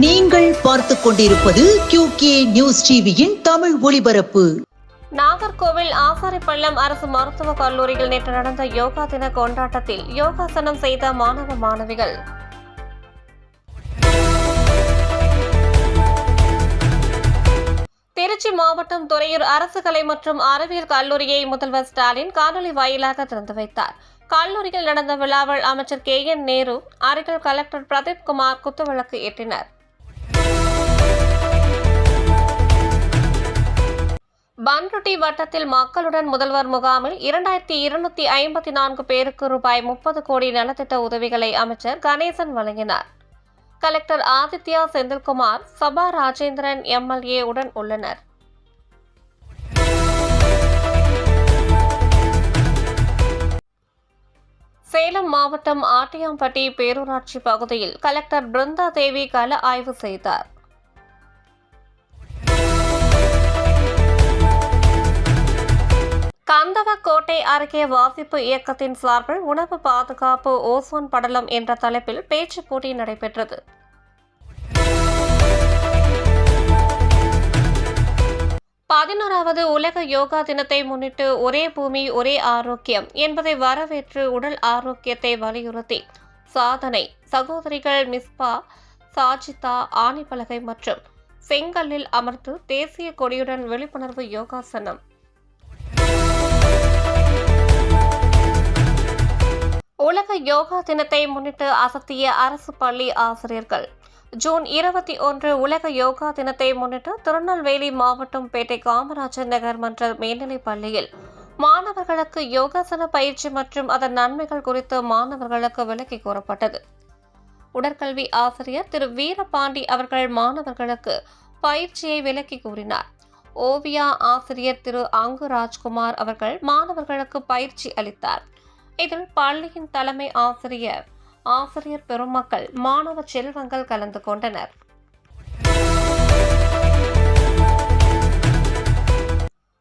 நீங்கள் பார்த்துக் கொண்டிருப்பது QK நியூஸ் டிவியின் தமிழ் ஒளிபரப்பு. நாகர்கோவில் ஆசாரிப்பள்ளம் அரசு மருத்துவக் கல்லூரியில் நேற்று நடந்த யோகா தின கொண்டாட்டத்தில் யோகாசனம் செய்த மாணவ மாணவிகள். திருச்சி மாவட்டம் துறையூர் அரசு கலை மற்றும் அறிவியல் கல்லூரியை முதல்வர் ஸ்டாலின் காணொலி வாயிலாக திறந்து வைத்தார். கல்லூரியில் நடந்த விழாவில் அமைச்சர் KN நேரு, அருகில் கலெக்டர் பிரதீப் குமார் குத்துவிளக்கு ஏற்றினர். பன்ருட்டி வட்டத்தில் மக்களுடன் முதல்வர் முகாமில் 2254 பேருக்கு ரூபாய் 30 கோடி நலத்திட்ட உதவிகளை அமைச்சர் கணேசன் வழங்கினார். கலெக்டர் ஆதித்யா செந்தில்குமார், சபா ராஜேந்திரன் MLA உடன் உள்ளனர். சேலம் மாவட்டம் ஆட்டியாம்பட்டி பேரூராட்சி பகுதியில் கலெக்டர் பிருந்தா தேவி கள ஆய்வு செய்தார். கந்தவக்கோட்டை அருகே வாசிப்பு இயக்கத்தின் சார்பில் உணவு பாதுகாப்பு ஓசோன் படலம் என்ற தலைப்பில் பேச்சு போட்டி நடைபெற்றது. பதினோராவது உலக யோகா தினத்தை முன்னிட்டு ஒரே பூமி ஒரே ஆரோக்கியம் என்பதை வரவேற்று உடல் ஆரோக்கியத்தை வலியுறுத்தி சாதனை சகோதரிகள் மிஸ்பா, சாஜிதா ஆணிப்பலகை மற்றும் செங்கல்லில் அமர்ந்து தேசிய கொடியுடன் விழிப்புணர்வு யோகாசனம். உலக யோகா தினத்தை முன்னிட்டு அசத்திய அரசு பள்ளி ஆசிரியர்கள். ஜூன் 21 உலக யோகா தினத்தை முன்னிட்டு திருநெல்வேலி மாவட்டம் பேட்டை காமராஜர் நகர் மன்ற மேல்நிலைப் பள்ளியில் மாணவர்களுக்கு யோகாசன பயிற்சி மற்றும் அதன் நன்மைகள் குறித்து மாணவர்களுக்கு விளக்கி கூறப்பட்டது. உடற்கல்வி ஆசிரியர் திரு வீரபாண்டி அவர்கள் மாணவர்களுக்கு பயிற்சியை விளக்கி கூறினார். ஓவியா ஆசிரியர் திரு அங்கு ராஜ்குமார் அவர்கள் மாணவர்களுக்கு பயிற்சி அளித்தார். இதில் பள்ளியின் தலைமை ஆசிரியர், ஆசிரியர் பெருமக்கள், மாணவ செல்வங்கள் கலந்து கொண்டனர்.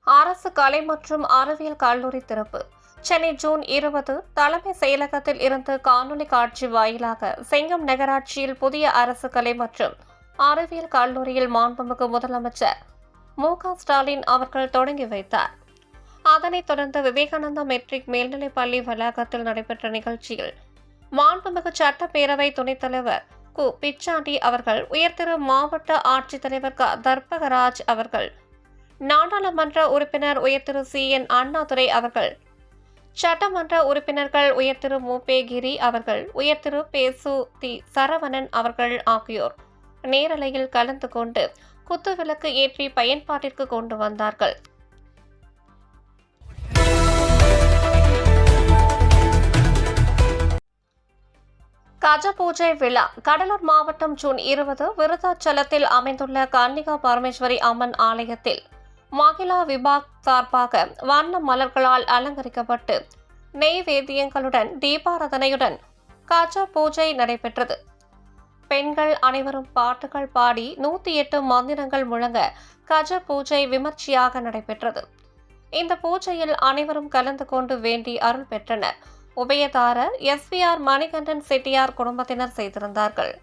அரசு கலை மற்றும் அறிவியல் கல்லூரி திறப்பு. சென்னை ஜூன் 20 தலைமை செயலகத்தில் இருந்து காணொலி காட்சி வாயிலாக செங்கம் நகராட்சியில் புதிய அரசு கலை மற்றும் அறிவியல் கல்லூரியில் மாண்புமிகு முதலமைச்சர் MK ஸ்டாலின் அவர்கள் தொடங்கி வைத்தார். அதனைத் தொடர்ந்து விவேகானந்தா மெட்ரிக் மேல்நிலைப் பள்ளி வளாகத்தில் நடைபெற்ற நிகழ்ச்சியில் மாண்புமிகு சட்டப்பேரவை துணைத் தலைவர் கு. பிச்சாண்டி அவர்கள், உயர்திரு மாவட்ட ஆட்சித்தலைவர் க. தர்பகராஜ் அவர்கள், நாடாளுமன்ற உறுப்பினர் உயர்திரு CN அண்ணாதுரை அவர்கள், சட்டமன்ற உறுப்பினர்கள் உயர்திரு மூபே கிரி அவர்கள், உயர்திரு பேசு தி. சரவணன் அவர்கள் ஆகியோர் நேரலையில் கலந்து கொண்டு குத்துவிளக்கு ஏற்றி பயன்பாட்டிற்கு கொண்டு வந்தார்கள். கஜ பூஜை விழா. கடலூர் மாவட்டம் ஜூன் 20 விருதாச்சலத்தில் அமைந்துள்ள கன்னிகா பரமேஸ்வரி அம்மன் ஆலயத்தில் மகிழா விபாக் சார்பாக வண்ண மலர்களால் அலங்கரிக்கப்பட்டு நெய்வேத்தியங்களுடன் தீபாராதனையுடன் கஜ பூஜை நடைபெற்றது. பெண்கள் அனைவரும் பாட்டுகள் பாடி 108 மந்திரங்கள் முழங்க கஜ பூஜை விமர்சையாக நடைபெற்றது. இந்த பூஜையில் அனைவரும் கலந்து கொண்டு வேண்டி அருள் பெற்றனர். உபயதாரர் SVR மணிகண்டன் செட்டியார் குடும்பத்தினர் செய்திருந்தார்கள்.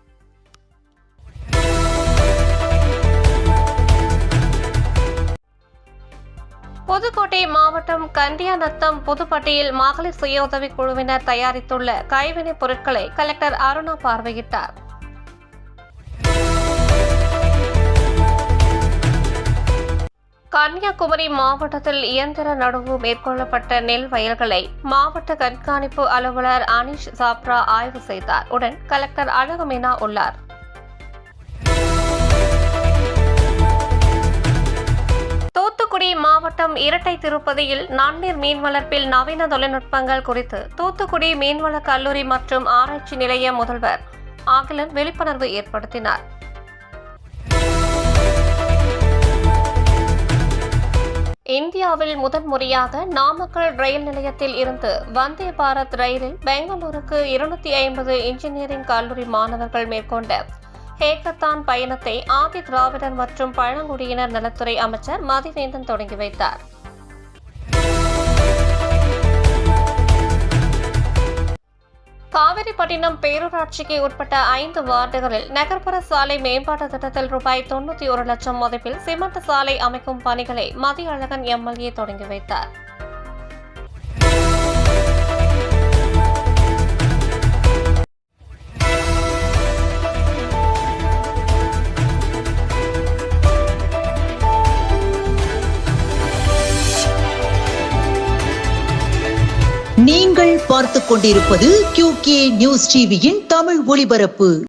புதுக்கோட்டை மாவட்டம் கண்டியாநத்தம் புதுப்பட்டியில் மகளிர் சுய உதவி குழுவினர் தயாரித்துள்ள கைவினைப் பொருட்களை கலெக்டர் அருணா பார்வையிட்டார். கன்னியாகுமரி மாவட்டத்தில் இயந்திர நடவு மேற்கொள்ளப்பட்ட நெல் வயல்களை மாவட்ட கண்காணிப்பு அலுவலர் அனிஷ் சாப்ரா ஆய்வு செய்தார். உடன் கலெக்டர் அழகுமீனா உள்ளார். தூத்துக்குடி மாவட்டம் இரட்டை திருப்பதியில் நன்னீர் மீன் வளர்ப்பில் நவீன தொழில்நுட்பங்கள் குறித்து தூத்துக்குடி மீன்வள கல்லூரி மற்றும் ஆராய்ச்சி நிலைய முதல்வர் அகிலன் விழிப்புணர்வு ஏற்படுத்தினார். இந்தியாவில் முதன்முறையாக நாமக்கல் ரயில் நிலையத்தில் இருந்து வந்தே பாரத் ரயிலில் பெங்களூருக்கு 250 இன்ஜினியரிங் கல்லூரி மாணவர்கள் மேற்கொண்ட ஹேக்கத்தான் பயணத்தை ஆதி திராவிடர் மற்றும் பழங்குடியினர் நலத்துறை அமைச்சர் மதிவேந்தன் தொடங்கி வைத்தார். காவிரிப்பட்டினம் பேரூராட்சிக்கு உட்பட்ட 5 வார்டுகளில் நகர்ப்புற சாலை மேம்பாட்டு திட்டத்தில் ரூபாய் 91 லட்சம் மதிப்பில் சிமெண்ட் சாலை அமைக்கும் பணிகளை மதியழகன் எம்எல்ஏ தொடங்கி வைத்தார். நீங்கள் பார்த்துக் கொண்டிருப்பது QK நியூஸ் டிவியின் தமிழ் ஒளிபரப்பு.